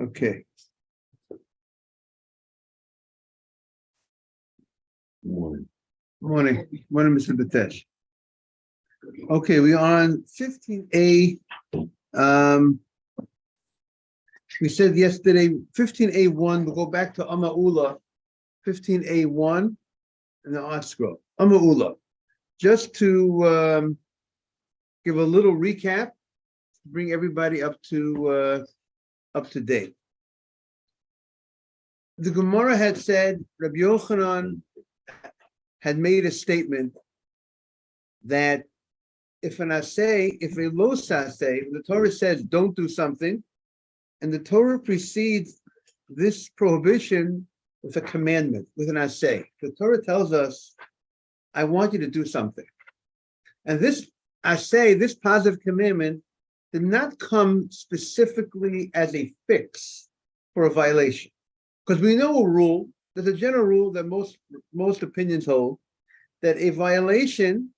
Okay. Morning. Morning, Mr. Batesh. Okay, we are on 15A. We said yesterday, 15A1, we'll go back to Ama'ula, 15A1, and the art scroll. Ama'ula. Just to give a little recap, bring everybody up to date. The Gemara had said, Rabbi Yochanan had made a statement that if a lo saseh, the Torah says don't do something, and the Torah precedes this prohibition with a commandment, with an aseh. The Torah tells us, I want you to do something. And this aseh, this positive commandment, did not come specifically as a fix for a violation. Because we know a rule, there's a general rule that most opinions hold, that a violation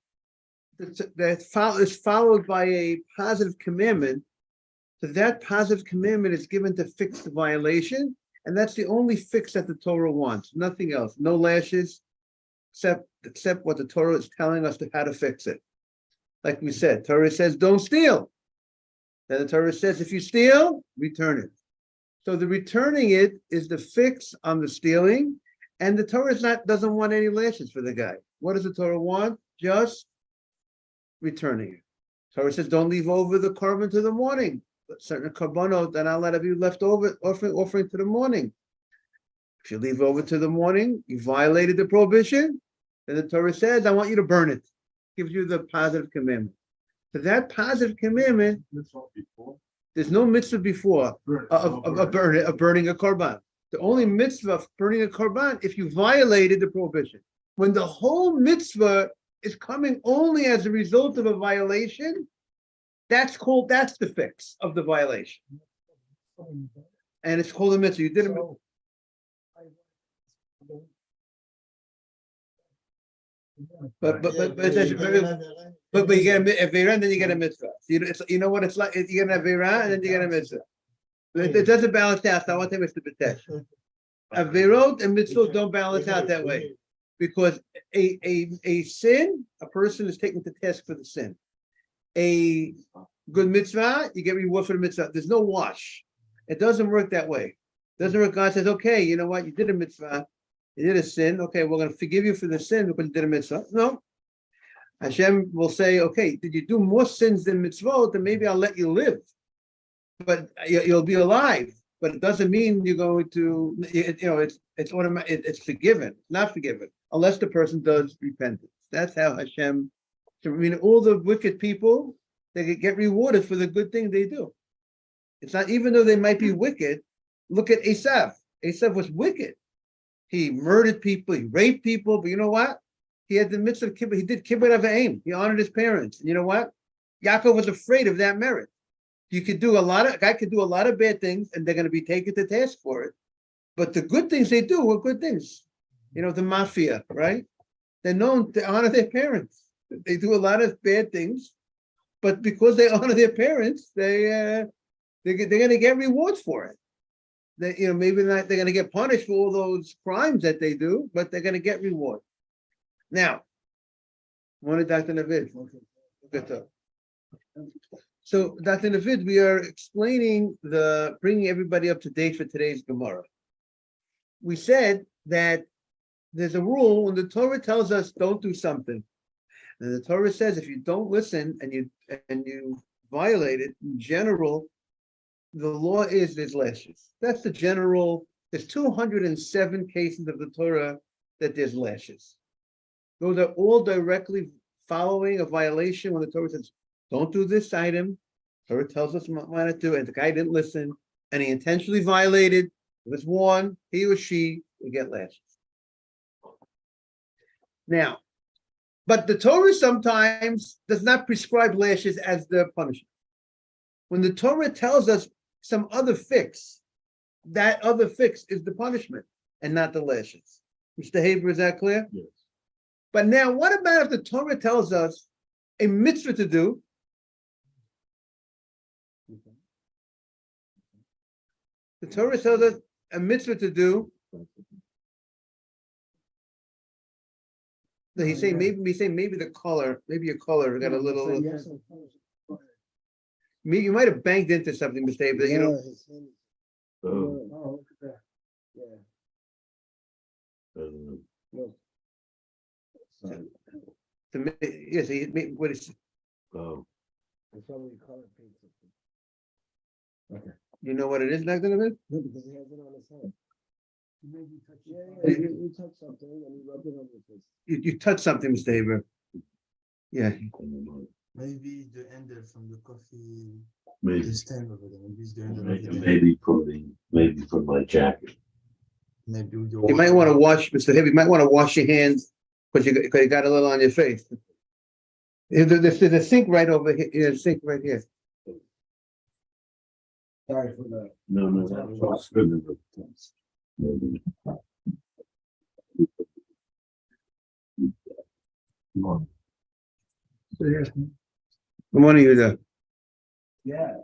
that is followed by a positive commandment, that positive commandment is given to fix the violation, and that's the only fix that the Torah wants, nothing else, no lashes, except what the Torah is telling us how to fix it. Like we said, Torah says, don't steal. Then the Torah says, if you steal, return it. So the returning it is the fix on the stealing, and the Torah doesn't want any lashes for the guy. What does the Torah want? Just returning it. Torah says, don't leave over the korban to the morning. But certain korbanot that I'll let you left over offering to the morning. If you leave over to the morning, you violated the prohibition. Then the Torah says, I want you to burn it. Gives you the positive commandment. So that positive commandment, there's no mitzvah before of burning a korban. The only mitzvah of burning a korban if you violated the prohibition. When the whole mitzvah is coming only as a result of a violation, that's the fix of the violation. And it's called a mitzvah. You didn't. But you get a Avera and then you get a mitzvah. You know what it's like? You get an Avera and then you get a mitzvah. It doesn't balance out. I want to Mr. Batesh. Averot and mitzvot don't balance out that way. Because a sin, a person is taken to task for the sin. A good mitzvah, you get reward for the mitzvah. There's no wash. It doesn't work that way. It doesn't work. God says, okay, you know what? You did a mitzvah. You did a sin. Okay, we're going to forgive you for the sin because you did a mitzvah. No. Hashem will say, okay, did you do more sins than mitzvot? Then maybe I'll let you live. But you'll be alive. But it doesn't mean you're going to, it's automatic. It's forgiven, not forgiven, unless the person does repentance. That's how Hashem. All the wicked people, they get rewarded for the good thing they do. It's not, even though they might be wicked. Look at Esav. Esav was wicked. He murdered people. He raped people. But you know what? He had the mitzvah of kibbutz. He did kibbutz of aim. He honored his parents. And you know what? Yaakov was afraid of that merit. A guy could do a lot of bad things, and they're going to be taken to task for it. But the good things they do were good things. The mafia, right? They're known to honor their parents. They do a lot of bad things, but because they honor their parents, they're going to get rewards for it. Maybe not. They're going to get punished for all those crimes that they do, but they're going to get reward. Now, wanted Dr. Navid. So, Dr. Navid, we are explaining bringing everybody up to date for today's Gemara. We said that there's a rule when the Torah tells us don't do something, and the Torah says if you don't listen and you violate it, in general, the law is there's lashes. That's the general. There's 207 cases of the Torah that there's lashes. Those are all directly following a violation when the Torah says, don't do this item. The Torah tells us what to do, and the guy didn't listen, and he intentionally violated. If it's warned, he or she will get lashes. Now, but the Torah sometimes does not prescribe lashes as the punishment. When the Torah tells us some other fix, that other fix is the punishment and not the lashes. Mr. Haber, is that clear? Yes. But now, what about if the Torah tells us a mitzvah to do, The Torah tells us a mitzvah to do. No, he's saying maybe the color, maybe your color got a little. Maybe you might have banged into something, Mr. David, you know. Oh, look at that. Yeah. Yes, what is? Oh. Okay. You know what it is, Dr. David? No, because he has it on his head. You touched something and you rubbed it on your face. You touched something, Mr. David. Yeah. Maybe the ender from the coffee. Maybe. The stem over there. Maybe it's the ender. Maybe from my jacket. Maybe with You might want to wash, Mr. David. You might want to wash your hands because you got a little on your face. There's a sink right over here. There's a sink right here. Sorry for that. No, that's good. Maybe. Come on. Good morning, Yuda. Yeah.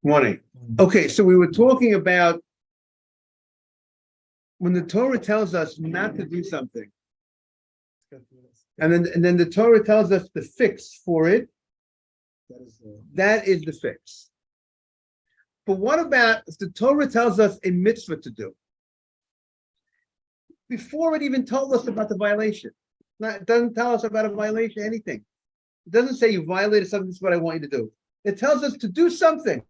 Morning. Okay, so we were talking about when the Torah tells us not to do something, and then the Torah tells us the fix for it. That is the fix. But what about if the Torah tells us a mitzvah to do before it even told us about the violation? It doesn't tell us about a violation, anything. It doesn't say you violated something, this is what I want you to do. It tells us to do something.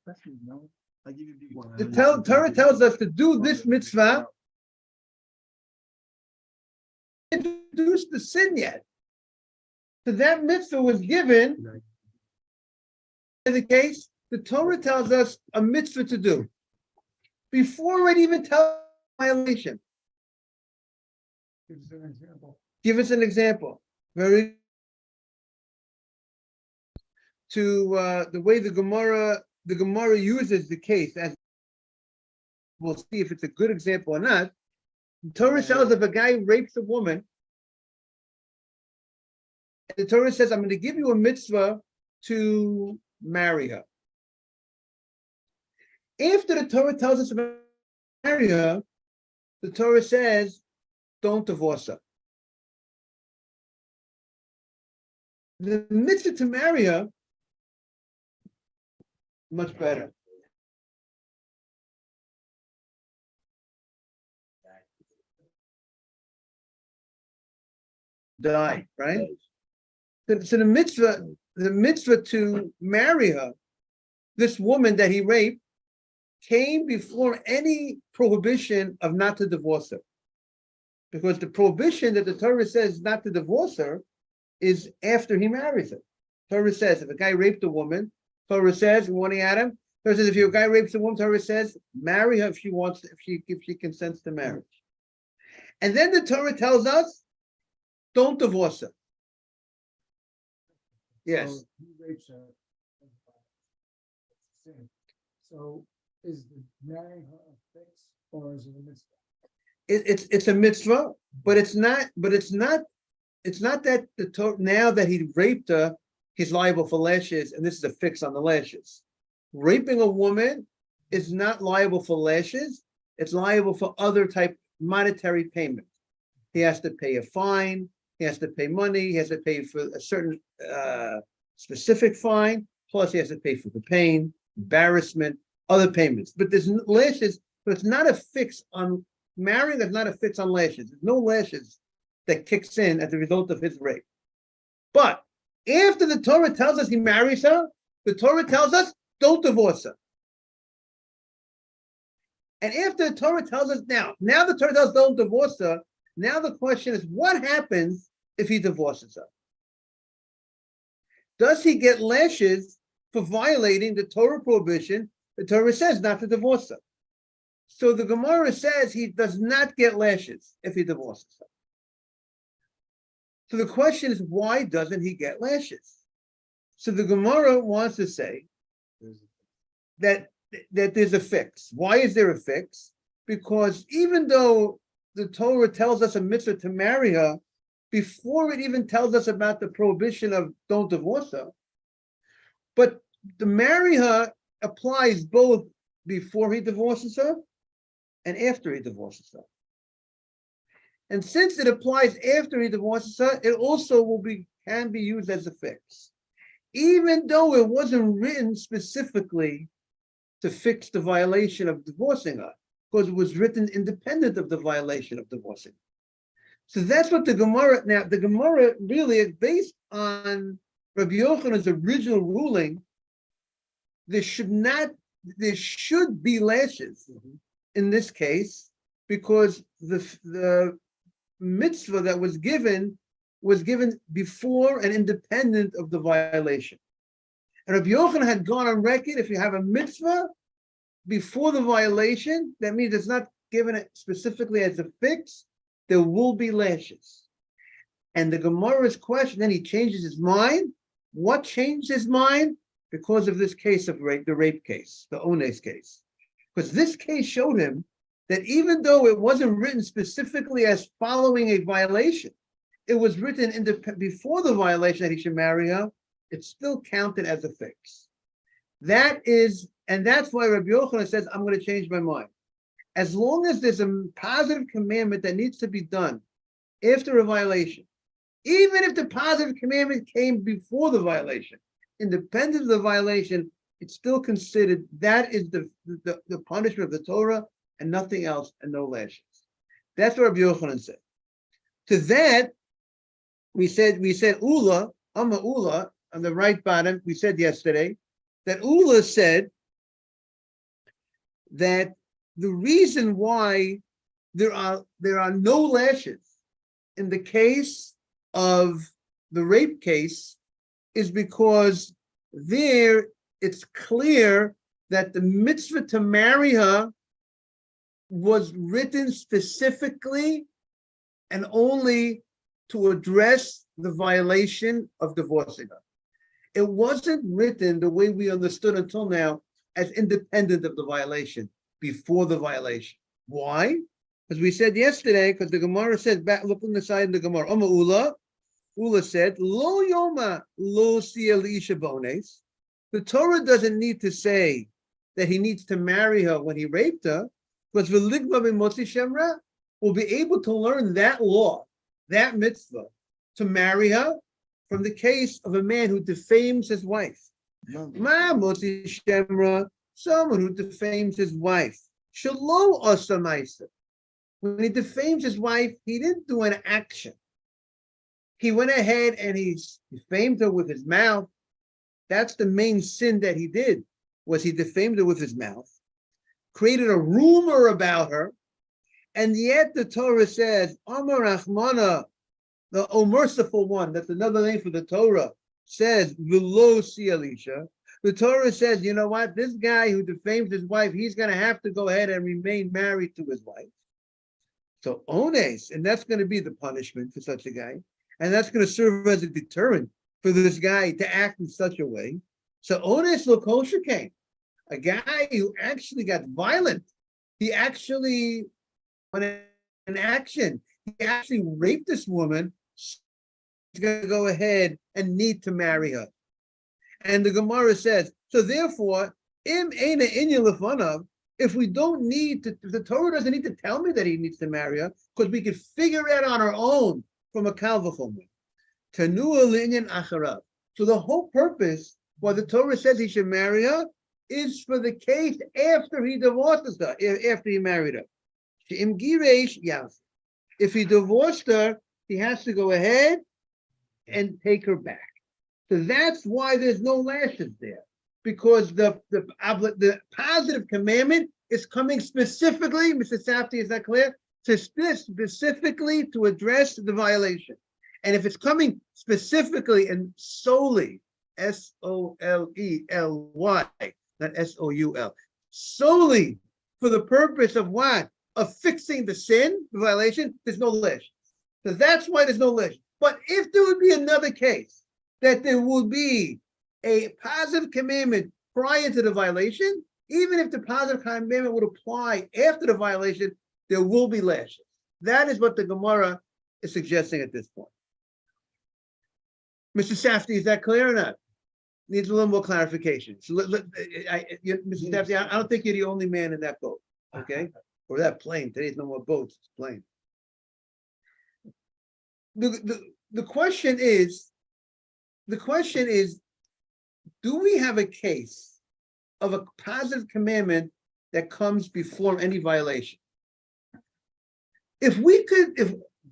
The Torah tells us to do this mitzvah. Introduce the sin yet. So that mitzvah was given. In the case, the Torah tells us a mitzvah to do before it even tells violation. Give us an example. Give us an example. Very to the way the Gemara uses the case, as we'll see if it's a good example or not. The Torah tells if a guy rapes a woman, the Torah says, I'm going to give you a mitzvah to marry her. After the Torah tells us about marry her, the Torah says, don't divorce her. The mitzvah to marry her, much better. Die, right? So the mitzvah to marry her, this woman that he raped, came before any prohibition of not to divorce her. Because the prohibition that the Torah says not to divorce her is after he marries her. Torah says if a guy raped a woman, Torah says, warning Adam, Torah says if your guy rapes a woman, Torah says marry her if she consents to marriage. And then the Torah tells us, don't divorce her. Yes. So he rapes her. So is the marrying her a fix or is it a mitzvah? It's a mitzvah, but it's not that the Torah, now that he raped her, he's liable for lashes, and this is a fix on the lashes. Raping a woman is not liable for lashes, it's liable for other type monetary payment. He has to pay a fine, he has to pay money, he has to pay for a certain specific fine, plus he has to pay for the pain, embarrassment, other payments. But there's lashes, but it's not a fix on marrying, there's not a fix on lashes. There's no lashes that kicks in as a result of his rape. But after the Torah tells us he marries her, the Torah tells us don't divorce her. And after the Torah tells us now the Torah tells us don't divorce her, now the question is what happens if he divorces her? Does he get lashes for violating the Torah prohibition? The Torah says not to divorce her. So the Gemara says he does not get lashes if he divorces her. So the question is, why doesn't he get lashes? So the Gemara wants to say that there's a fix. Why is there a fix? Because even though the Torah tells us a mitzvah to marry her, before it even tells us about the prohibition of don't divorce her, But to marry her applies both before he divorces her and after he divorces her. And since it applies after he divorces her, it also can be used as a fix. Even though it wasn't written specifically to fix the violation of divorcing her, because it was written independent of the violation of divorcing. So that's what the Gemara, now the Gemara really is based on Rabbi Yochanan's original ruling. There should be lashes in this case, because the mitzvah that was given before and independent of the violation. And Rabbi Yochanan had gone on record, if you have a mitzvah before the violation, that means it's not given specifically as a fix, there will be lashes. And the Gemara's question, then he changes his mind. What changed his mind? Because of this case of rape, the rape case, the Ones case. Because this case showed him that even though it wasn't written specifically as following a violation, it was written before the violation that he should marry her, it's still counted as a fix. And that's why Rabbi Yochanan says, I'm going to change my mind. As long as there's a positive commandment that needs to be done after a violation, even if the positive commandment came before the violation, independent of the violation, it's still considered that is the punishment of the Torah and nothing else, and no lashes. That's what Rabbi Yochanan said. To that, we said Ula, Amma Ula, on the right bottom, we said yesterday, that Ula said that the reason why there are no lashes in the case of the rape case is because there it's clear that the mitzvah to marry her was written specifically and only to address the violation of divorcing her. It wasn't written the way we understood until now as independent of the violation, before the violation. Why? As we said yesterday, because the Gemara said, back looking aside in the Gemara, Ula said, Lo Yoma Lo Siel Isha Bones. The Torah doesn't need to say that he needs to marry her when he raped her, because V'ligma B'motzi Shemra will be able to learn that law, that mitzvah, to marry her from the case of a man who defames his wife. Ma Motzi Shemra, someone who defames his wife. Shelo Asa Ma'aseh. When he defames his wife, he didn't do an action. He went ahead and he defamed her with his mouth. That's the main sin that he did, was he defamed her with his mouth, created a rumor about her, and yet the Torah says, Amar Rachmana, the O merciful one, that's another name for the Torah, says, V'lo Sialisha. The Torah says, you know what, this guy who defames his wife, he's going to have to go ahead and remain married to his wife. So Ones, and that's going to be the punishment for such a guy, and that's going to serve as a deterrent for this guy to act in such a way. So Ones Lokosha came, a guy who actually got violent. He actually went in action. He actually raped this woman. He's going to go ahead and need to marry her. And the Gemara says, so therefore, im eina inya lefanav, if we don't need to, if the Torah doesn't need to tell me that he needs to marry her, because we could figure it on our own from a Kal V'chomer. Tanua linyan acharav. So the whole purpose why the Torah says he should marry her is for the case after he divorces her, after he married her. She'im gireish yas. If he divorced her, he has to go ahead and take her back. So that's why there's no lashes there, because the positive commandment is coming specifically, Mr. Safdie, is that clear? Specifically to address the violation. And if it's coming specifically and solely, Solely, not Soul, solely for the purpose of what? Of fixing the sin, the violation, there's no lash. So that's why there's no lash. But if there would be another case, that there will be a positive commandment prior to the violation, even if the positive commandment would apply after the violation, there will be lashes. That is what the Gemara is suggesting at this point. Mr. Safdie, is that clear or not? needs a little more clarification. So Mr. Stephanie, I don't think you're the only man in that boat, okay? Or that plane. Today's no more boats, it's plane. The question is, do we have a case of a positive commandment that comes before any violation? If we could,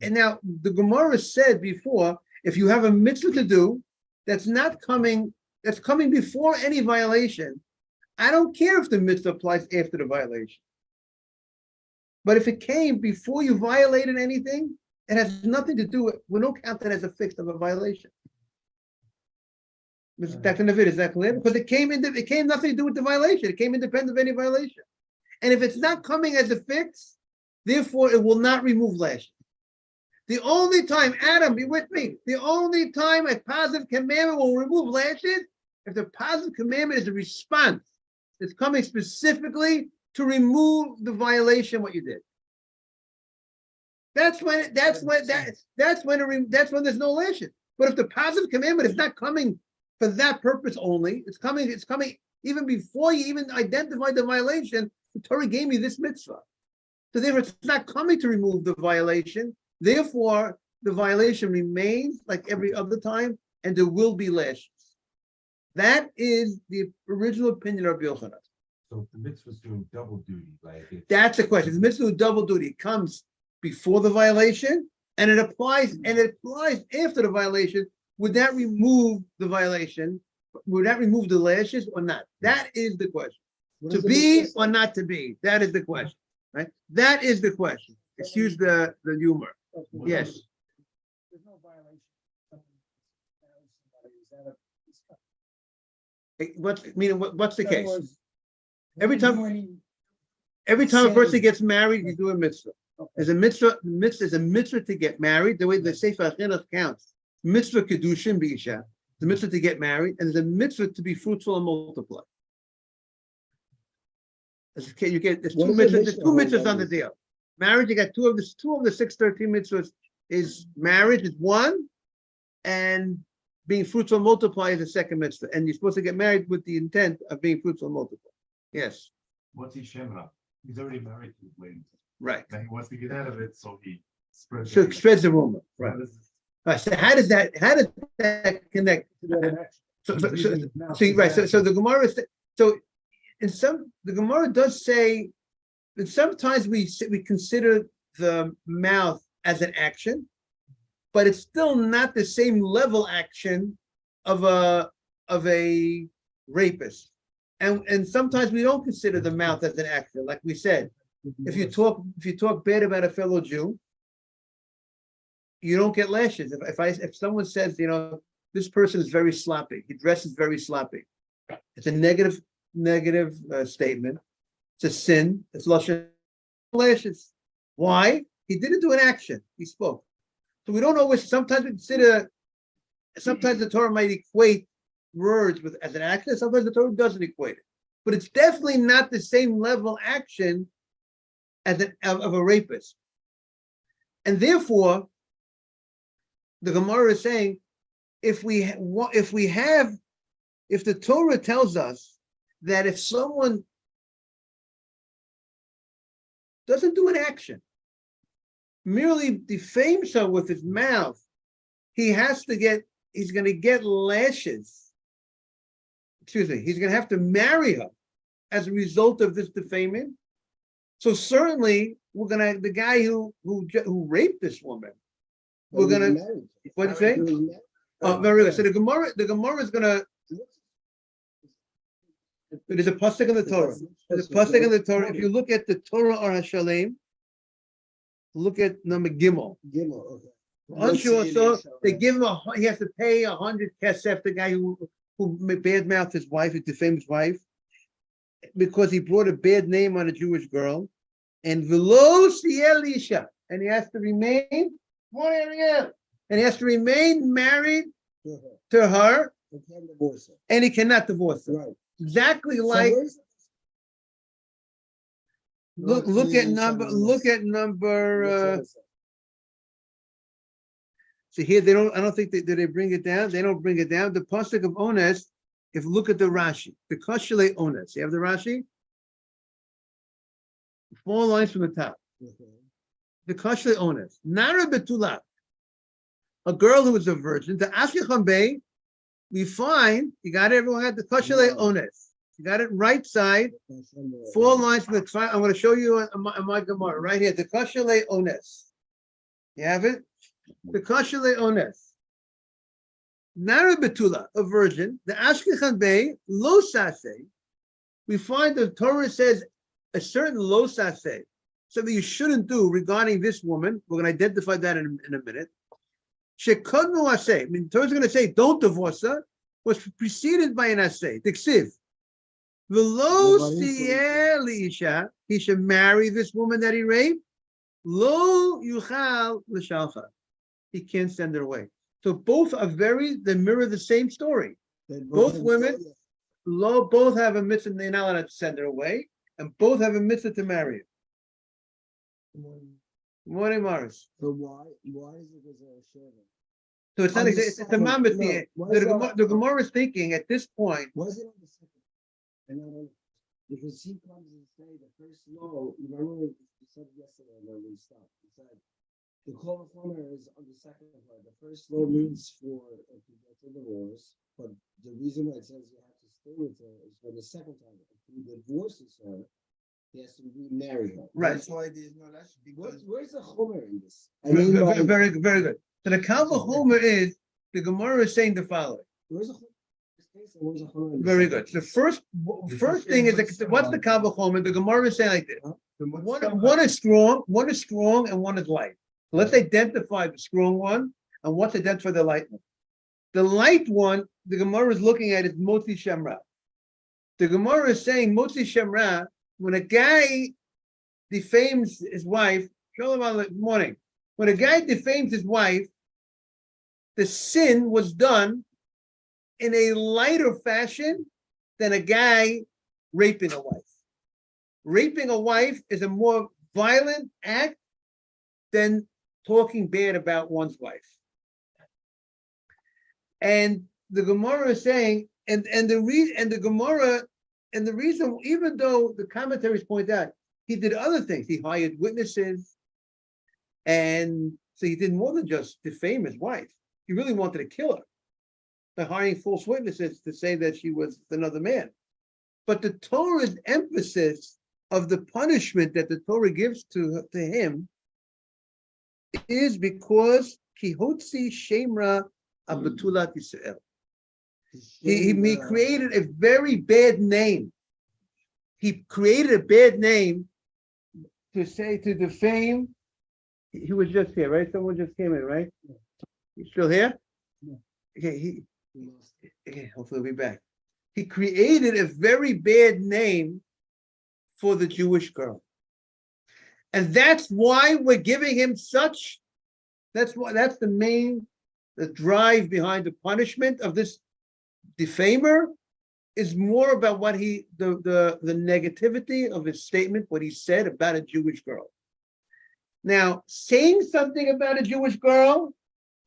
and now the Gemara said before, if you have a mitzvah to do that's coming before any violation, I don't care if the mitzvah applies after the violation. But if it came before you violated anything, it has nothing to do with, we don't count that as a fixed of a violation. Mr. Takanavid, is that clear? Because it came nothing to do with the violation. It came independent of any violation. And if it's not coming as a fix, therefore it will not remove lashes. The only time, Adam, be with me, the only time a positive commandment will remove lashes, if the positive commandment is a response. It's coming specifically to remove the violation, what you did. That's when there's no lashes. But if the positive commandment is not coming for that purpose only, it's coming even before you even identify the violation, the Torah gave me this mitzvah. So therefore, it's not coming to remove the violation. Therefore, the violation remains like every other time, and there will be lashes. That is the original opinion of Rabbi Yochanan. So the mitzvah is doing double duty, like That's the question. The mitzvah of double duty. It comes before the violation, and it applies after the violation. Would that remove the violation? Would that remove the lashes or not? That is the question. To be or not to be? That is the question, right? That is the question. Excuse the humor. Yes. There's no violation. What's the case? Every time a person gets married, you do a mitzvah. There's a mitzvah. There's a mitzvah to get married. The way the Sefer HaChinuch counts, mitzvah kedushin b'isha, the mitzvah to get married, and there's a mitzvah to be fruitful and multiply. There's two mitzvahs on the deal. Marriage, you got two of the 613 mitzvahs. Is marriage is one, and being fruitful and multiply is the second mitzvah. And you're supposed to get married with the intent of being fruitful and multiply. Yes. what's he shemra? He's already married to his lady. Right. Now he wants to get out of it, so he spreads. So it. spreads the rumor. Right. What is this? So how does that connect? So the Gemara the Gemara does say that sometimes we consider the mouth as an action, but it's still not the same level action of a rapist. And sometimes we don't consider the mouth as an action, like we said. If you talk bad about a fellow Jew, you don't get lashes. If someone says, this person is very sloppy, he dresses very sloppy, it's a negative statement. It's a sin. It's lashon lashes. Why? He didn't do an action. He spoke. So we don't always. Sometimes we consider. Sometimes the Torah might equate words as an action. Sometimes the Torah doesn't equate it. But it's definitely not the same level action as of a rapist. And therefore, the Gemara is saying, if the Torah tells us that if someone doesn't do an action, merely defames her with his mouth, he's going to get lashes. Excuse me, he's going to have to marry her as a result of this defaming. So certainly, the guy who raped this woman, what do you say? Oh, very good. So the Gemara is going to. There's a pasuk in the Torah. There's a pasuk in the Torah. If you look at the Torah or Hashalem, look at number Gimel. Unsure, so they give him he has to pay 100 kesef, the guy who badmouthed his wife, who defamed his wife, because he brought a bad name on a Jewish girl, and v'lo siel isha, and he has to remain, and he has to remain married to her, and he cannot divorce her. Right. Exactly like. Look at number. So here I don't think they bring it down. They don't bring it down. The pasuk of Ones, if you look at the Rashi, the Kashale Ones, you have the Rashi? 4 lines from the top. The Kashale Ones. Nara Betula, a girl who was a virgin, the Ashkecham Bey, we find, you got it, everyone had the Kashale Ones. You got it right side, 4 lines from the top. I'm going to show you on my Gemara right here, the Kashale Ones. You have it? The Kashale Ones. Nara Betula, a virgin, the Ashkechan Bey, Lo Sase. We find the Torah says a certain Lo Sase, something you shouldn't do regarding this woman. We're going to identify that in a minute. Shekodnu Aseh, I mean, the Torah's going to say, don't divorce her, was preceded by an Aseh, Tiksiv. V'lo siyeh li'isha, he should marry this woman that he raped. Lo yuchal l'shalcha, he can't send her away. So both are they mirror the same story. Both women, both have a mitzvah, they're not allowed to send her away, and both have a mitzvah to marry her. Good morning, Morris. So why is it as a Sheva? So it's not it's a mammoth. The Gemara is thinking at this point. Was it on the second? And I don't, because he comes and say the first law, you remember we said yesterday when we stopped, he said the call of honor is on the second part. The first law means for if you get a divorce, but the reason why it says you have to stay with her is for the second time. If he divorces her, he has to remarry her. Right. That's why there's no Rashi, because Where's the chomer in this? Very good. So the Kal Vachomer is the Gemara is saying the following. Where's the chomer? Where's the chomer? Very good. The first thing is what's the Kal Vachomer? The Gemara is saying like this. One is strong, and one is light. Let's identify the strong one and let's identify the light one. The light one, the Gemara is looking at is Motzi Shemra. The Gemara is saying Motzi Shemra, when a guy defames his wife, good morning. When a guy defames his wife, the sin was done in a lighter fashion than a guy raping a wife. Raping a wife is a more violent act than talking bad about one's wife. And the Gemara is saying, and the reason, even though the commentaries point out, he did other things. He hired witnesses, and so he did more than just defame his wife. He really wanted to kill her by hiring false witnesses to say that she was another man. But the Torah's emphasis of the punishment that the Torah gives to him is because Kihotzi Shemra Abatulat Yisrael. He created a very bad name. He created a bad name to defame. He was just here, right? Someone just came in, right? You still here? No. Okay, hopefully he'll be back. He created a very bad name for the Jewish girl. And that's why we're giving him that's the drive behind the punishment of this defamer is more about what the negativity of his statement, what he said about a Jewish girl. Now, saying something about a Jewish girl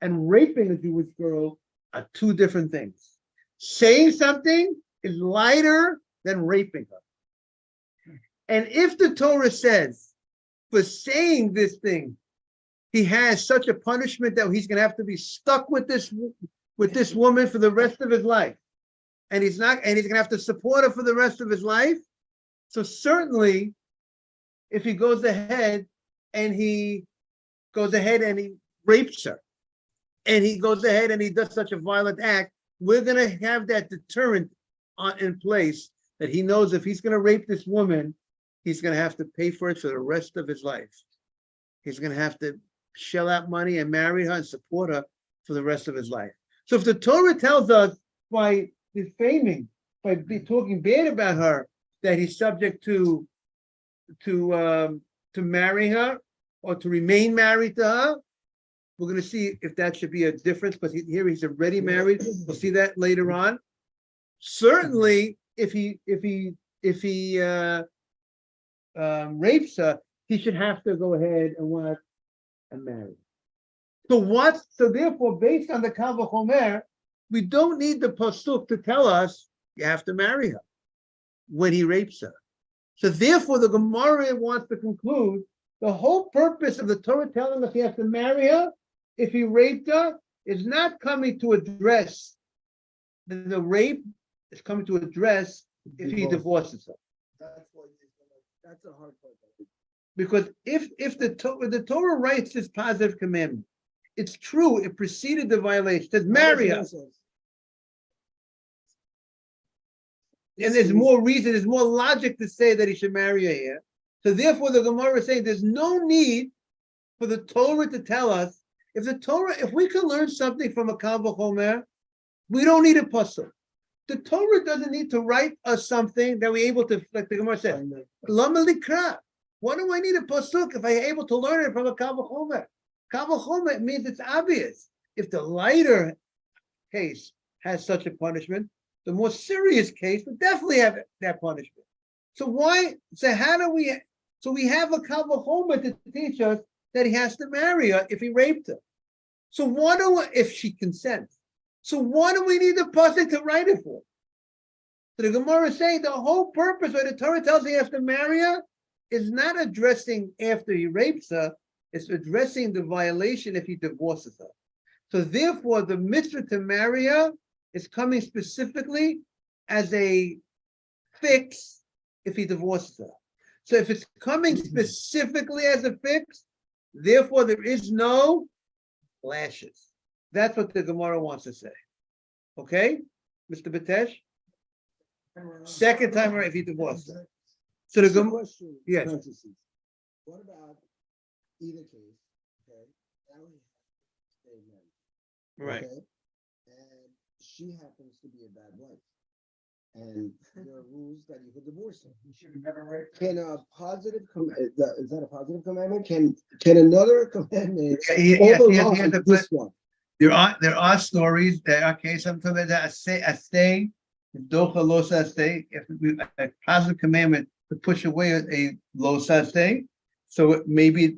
and raping a Jewish girl are two different things. Saying something is lighter than raping her. And if the Torah says, for saying this thing, he has such a punishment that he's going to have to be stuck with this woman for the rest of his life, and he's going to have to support her for the rest of his life. So certainly, if he goes ahead and he rapes her, and he goes ahead and he does such a violent act, we're going to have that deterrent in place that he knows if he's going to rape this woman, he's going to have to pay for it for the rest of his life. He's going to have to shell out money and marry her and support her for the rest of his life. So if the Torah tells us by defaming, by talking bad about her, that he's subject to marry her or to remain married to her, we're going to see if that should be a difference. But here he's already married. We'll see that later on. Certainly, if he rapes her, he should have to go ahead and marry. So therefore, based on the Kal Vachomer, we don't need the pasuk to tell us you have to marry her when he rapes her. So therefore, the Gemara wants to conclude the whole purpose of the Torah telling us he has to marry her if he raped her is not coming to address the rape, is coming to address if he divorces her. That's a hard part. Because if the Torah writes this positive commandment, it's true, it preceded the violation. It says marry her. And there's more reason, there's more logic to say that he should marry her here. So therefore, the Gemara is saying there's no need for the Torah to tell us if we can learn something from a Kal V'chomer, we don't need a pasuk. The Torah doesn't need to write us something that we're able to, like the Gemara said, Lama Likra. Why do I need a pasuk if I'm able to learn it from a Kal V'chomer? Kal V'chomer means it's obvious. If the lighter case has such a punishment, the more serious case would definitely have that punishment. So why? So how do we? So we have a Kal V'chomer to teach us that he has to marry her if he raped her. So why do if she consents? So why do we need the pasuk to write it for? So the Gemara is saying the whole purpose why the Torah tells he has to marry her is not addressing after he rapes her, it's addressing the violation if he divorces her. So therefore, the mitzvah to marry her is coming specifically as a fix if he divorces her. So if it's coming specifically as a fix, therefore there is no lashes. That's what the Gemara wants to say. Okay, Mr. Batesh? Second time around if he divorces her. So the Gemara, question. yes. parentheses. What about either case? Okay, now we have a man. right. Okay? And she happens to be a bad wife. And there are rules that you could divorce her. Can a positive is that a positive commandment? Can another commandment override this one? There are stories. There are cases sometimes that a stay, docha losa stay. If a positive commandment to push away a losa stay, so maybe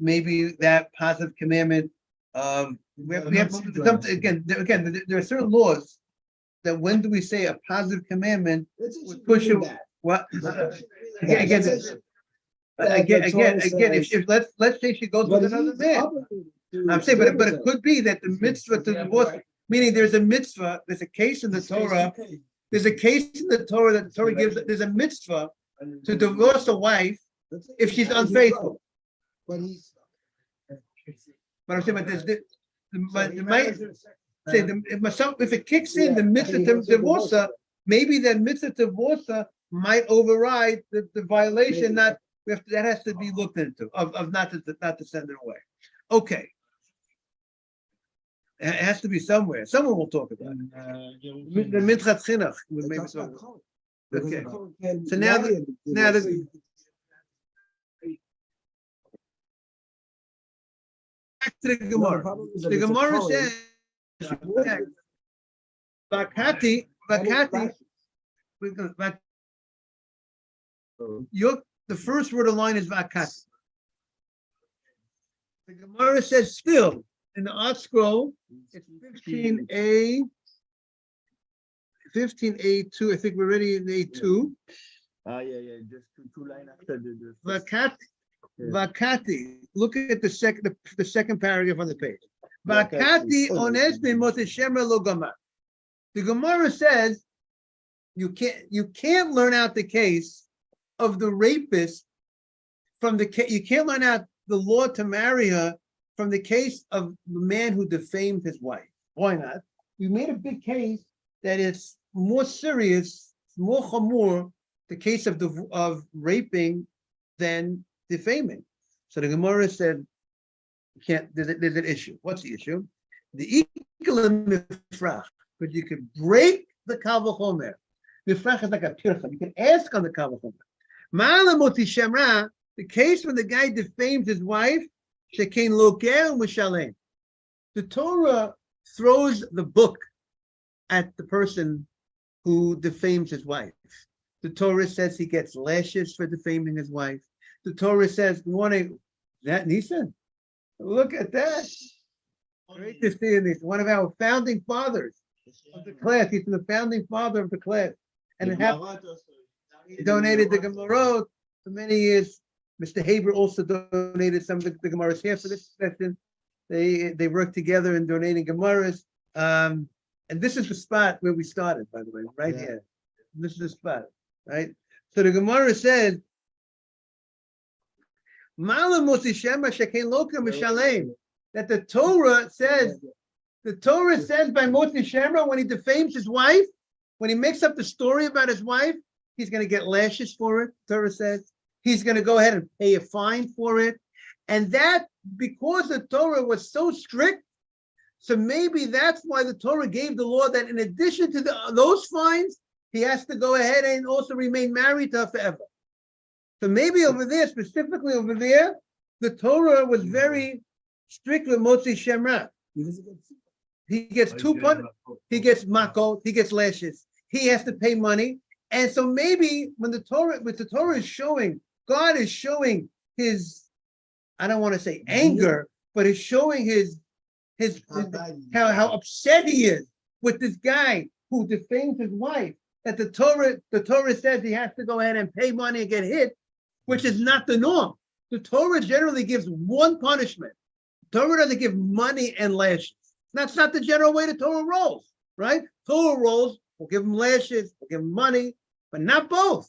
that positive commandment. We have something again. There are certain laws that when do we say a positive commandment would push it? What? Again. If let's say she goes with another man. I'm saying, but it could be that the mitzvah to divorce, meaning there's a mitzvah, there's a case in the Torah, there's a case in the Torah that the Torah gives, there's a mitzvah to divorce a wife if she's unfaithful. But he's. But I'm saying, but it might say if it kicks in the mitzvah to divorce her, maybe that mitzvah to divorce her might override the violation. That has to be looked into of not to send her away. Okay. It has to be somewhere. Someone will talk about it. The Mitzchat Chinuch was maybe so. Okay. So now back to the Gemara. The Gemara says, Vakati. The first word of line is Vakati. The Gemara says still in the Art Scroll, it's 15A2. I think we're already in A2. Yeah. Just two lines after the Vakati. Look at the second paragraph on the page. Vakati ones b'moteshemer lo gamar. The Gemara says you can't learn out the case of the rapist from the case. You can't learn out the law to marry her from the case of the man who defamed his wife. Why not? We made a big case that it's more serious, more chamur, the case of raping than defaming. So the Gemara said, there's an issue. What's the issue? The ikalim mifrach, because you can break the kal v'chomer. Mifrach is like a pircha. You can ask on the kal v'chomer. Ma'ala moti shemra, the case when the guy defames his wife, shekein loker u'mishalem. The Torah throws the book at the person who defames his wife. The Torah says he gets lashes for defaming his wife. The Torah says, "Good morning, that Nisan. Look at that. Great to see you, Nisan. One of our founding fathers of the class. He's the founding father of the class. And it happened, he donated the Gemara for many years. Mr. Haber also donated some of the Gemaras here for this session. They worked together in donating Gemaras. And this is the spot where we started, by the way, right here. This is the spot, right? So the Gemara says, Mala Mosishema Shekein Loka Mishalem, that the Torah says by Moshe Shemra, when he defames his wife, when he makes up the story about his wife, he's going to get lashes for it. Torah says he's going to go ahead and pay a fine for it, and that because the Torah was so strict, so maybe that's why the Torah gave the law that in addition to those fines, he has to go ahead and also remain married to her forever. So maybe over there, specifically over there, the Torah was very strict with Moshe Shemra. He gets he gets Makkos, he gets lashes, he has to pay money. And so maybe when the Torah is showing, God is showing his, I don't want to say anger, but is showing his how upset he is with this guy who defames his wife, that the Torah says he has to go ahead and pay money and get hit, which is not the norm. The Torah generally gives one punishment. The Torah doesn't give money and lashes. That's not the general way the Torah rolls, right? Torah rolls, we'll give them lashes, we'll give them money, but not both.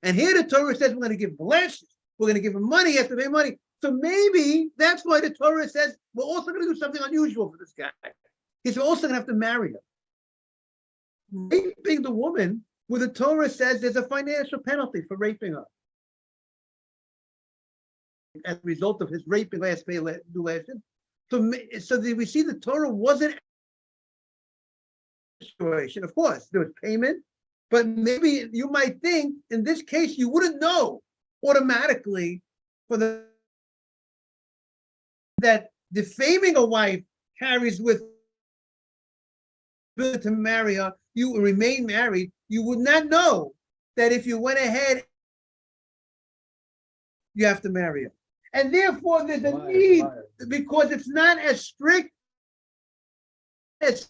And here the Torah says we're going to give them lashes, we're going to give him money, he has to pay money. So maybe that's why the Torah says we're also going to do something unusual for this guy. He's also going to have to marry her. Raping the woman, where the Torah says there's a financial penalty for raping her. As a result of his raping last pay, do last. So we see the Torah wasn't a situation. Of course, there was payment, but maybe you might think in this case you wouldn't know automatically that defaming a wife carries with to marry her, you will remain married. You would not know that if you went ahead, you have to marry her. And therefore, there's a need, because it's not as strict as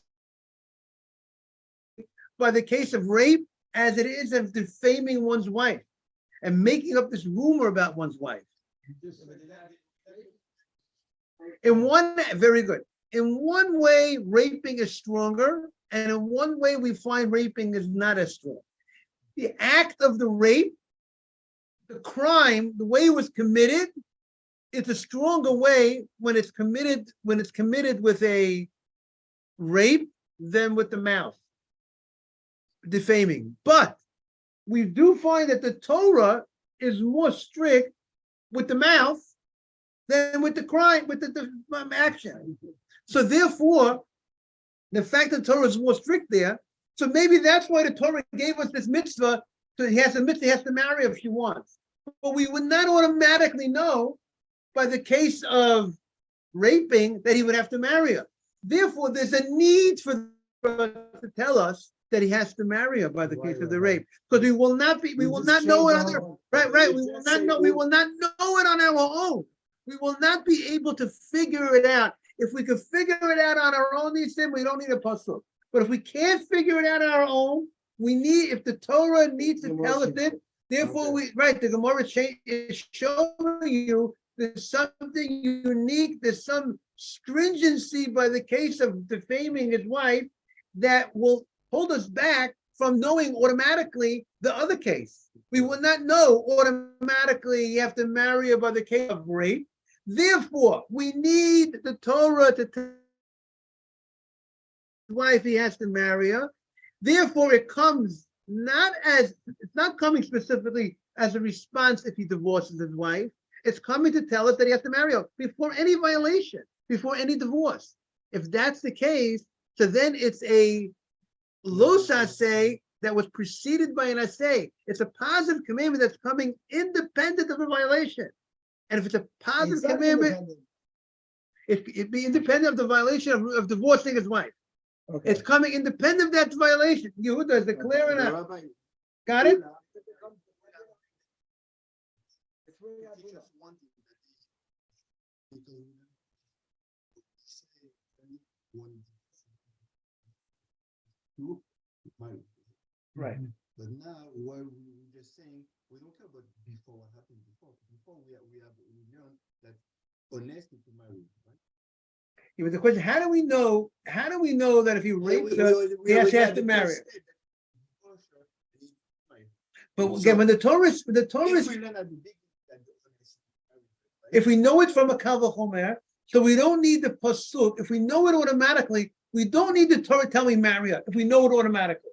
by the case of rape as it is of defaming one's wife and making up this rumor about one's wife. Very good. In one way, raping is stronger, and in one way, we find raping is not as strong. The act of the rape, the crime, the way it was committed, it's a stronger way when it's committed with a rape than with the mouth, defaming. But we do find that the Torah is more strict with the mouth than with the crime, with the action. So therefore, the fact that the Torah is more strict there, so maybe that's why the Torah gave us this mitzvah. So he has to marry her if she wants. But we would not automatically know by the case of raping that he would have to marry her. Therefore, there's a need for us to tell us that he has to marry her by the case of the rape, because we will not know it on our, we will not know it on our own. We will not be able to figure it out. If we could figure it out on our own, we don't need a puzzle. But if we can't figure it out on our own, if the Torah needs to tell us it, therefore the Gemara is showing you there's something unique, there's some stringency by the case of defaming his wife that will hold us back from knowing automatically the other case. We will not know automatically you have to marry her by the case of rape. Therefore, we need the Torah to tell his wife he has to marry her. Therefore, it's not coming specifically as a response if he divorces his wife. It's coming to tell us that he has to marry her before any violation, before any divorce. If that's the case, so then it's a lo saseh that was preceded by an aseh. It's a positive commandment that's coming independent of a violation. And if it's a positive commandment, it'd be independent of the violation of divorcing his wife. Okay. It's coming independent of that violation. Yehuda, is it clear enough? Got it? Right. But now, what we're just saying, we don't care about before what happened before. Before we learned that honesty to marry, right? Yeah, but the question, how do we know that if he rapes her, he has to marry her? But again, when the Torah is, If we learn at the beginning that the honesty to marry, right? if we know it from a Kal V'chomer, so we don't need the pasuk. If we know it automatically, we don't need the Torah tell me marry her. If we know it automatically,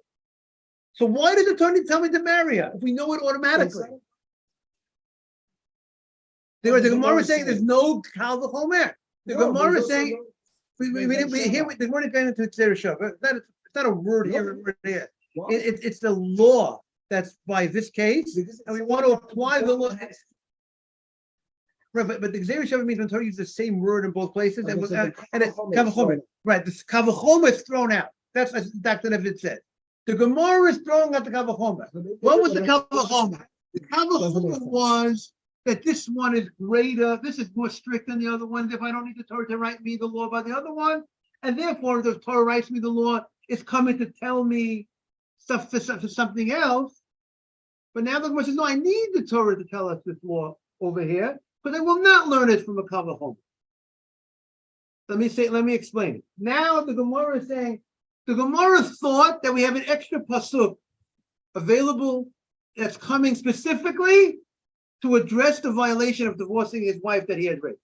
so why does the Torah tell me to marry her if we know it automatically? The Gemara is saying there's no Kal V'chomer. The Gemara is saying we here the word going into Tzereshah. It's not a word here and word there. It's the law that's by this case, and we want to apply the law. Right, but the Xer Sheva means when Torah uses the same word in both places, and it's Kavachomer. Right, the Kavachomer is thrown out. That's as Dr. Nevid said. The Gemara is throwing out the Kavachomer. What was the Kavachomer? The Kavachomer was that this one is greater, this is more strict than the other ones. If I don't need the Torah to write me the law by the other one, and therefore the Torah writes me the law, it's coming to tell me stuff for something else. But now the Gemara says, no, I need the Torah to tell us this law over here, because I will not learn it from a Kavachomer. Let me explain it. Now the Gemara is saying, the Gemara thought that we have an extra pasuk available that's coming specifically to address the violation of divorcing his wife that he had raped.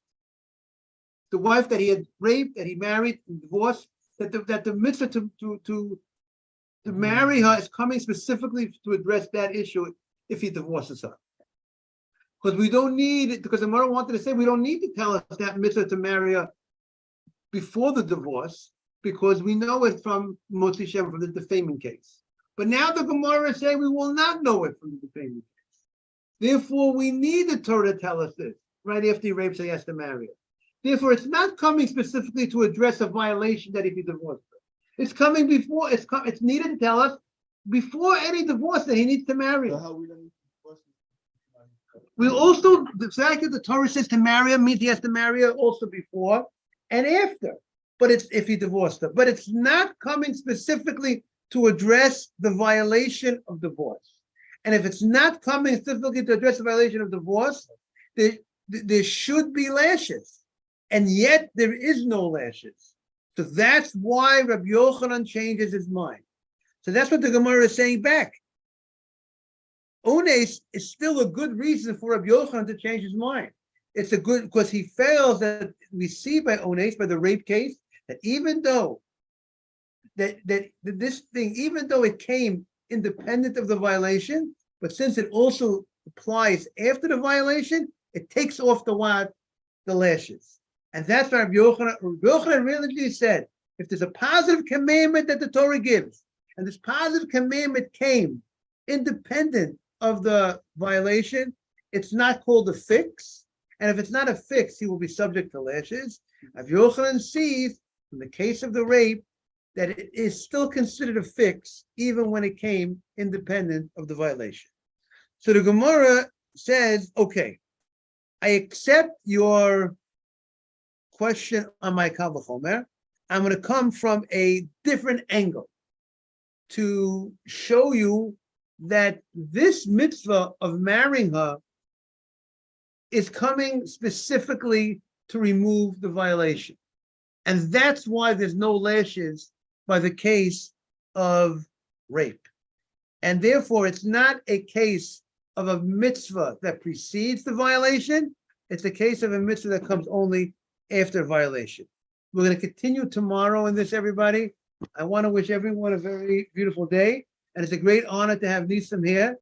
The wife that he had raped, that he married and divorced, that the mitzvah to marry her is coming specifically to address that issue if he divorces her. Because we don't need it, because the mother wanted to say we don't need to tell us that mitzvah to marry her before the divorce, because we know it from Motzi Shem, from the defaming case. But now the Gemara is saying we will not know it from the defaming case. Therefore, we need the Torah to tell us this. Right after he rapes her, he has to marry her. Therefore, it's not coming specifically to address a violation that if he divorced her. It's coming before, it's needed to tell us before any divorce that he needs to marry her. So how we don't divorce? We also, the fact that the Torah says to marry her means he has to marry her also before and after. But it's if he divorced her. But it's not coming specifically to address the violation of divorce. And if it's not coming specifically to address the violation of divorce, there should be lashes. And yet there is no lashes. So that's why Rabbi Yochanan changes his mind. So that's what the Gemara is saying back. Ones is still a good reason for Rabbi Yochanan to change his mind. It's a good, because he fails that we see by Ones, by the rape case, that even though this thing, even though it came independent of the violation, but since it also applies after the violation, it takes off the lashes. And that's why Rabbi Yochanan really said, if there's a positive commandment that the Torah gives, and this positive commandment came independent of the violation, it's not called a fix. And if it's not a fix, he will be subject to lashes. Rabbi Yochanan sees, in the case of the rape, that it is still considered a fix, even when it came independent of the violation. So the Gemara says, okay, I accept your question on my Kal V'chomer. I'm going to come from a different angle to show you that this mitzvah of marrying her is coming specifically to remove the violation. And that's why there's no lashes by the case of rape. And therefore, it's not a case of a mitzvah that precedes the violation. It's a case of a mitzvah that comes only after violation. We're going to continue tomorrow in this, everybody. I want to wish everyone a very beautiful day. And it's a great honor to have Nisim here.